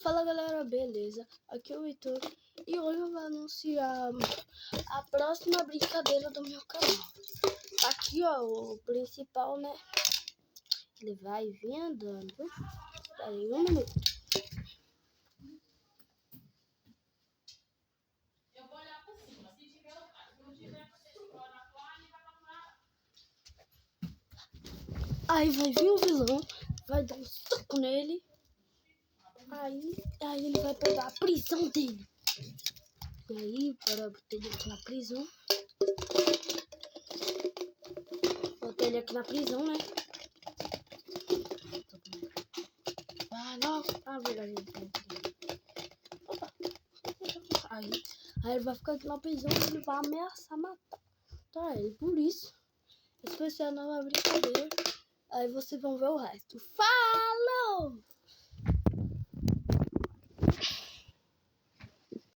Fala galera, beleza? Aqui é o Heitor e hoje eu vou anunciar a próxima brincadeira do meu canal. Aqui ó, o principal, né? Ele vai vir andando. Espera aí um minuto. Eu vou olhar por cima, se tiver o cara, se não tiver, você segura na toalha e vai procurar. Aí vai vir o vilão, vai dar um soco nele. Aí ele vai pegar a prisão dele. E aí, para botar ele aqui na prisão. Botar ele aqui na prisão, né? Vai logo. Ah, verdade. Opa. Aí ele vai ficar aqui na prisão e ele vai ameaçar matar ele. Por isso, essa vai ser a nova brincadeira. Aí vocês vão ver o resto. Fala!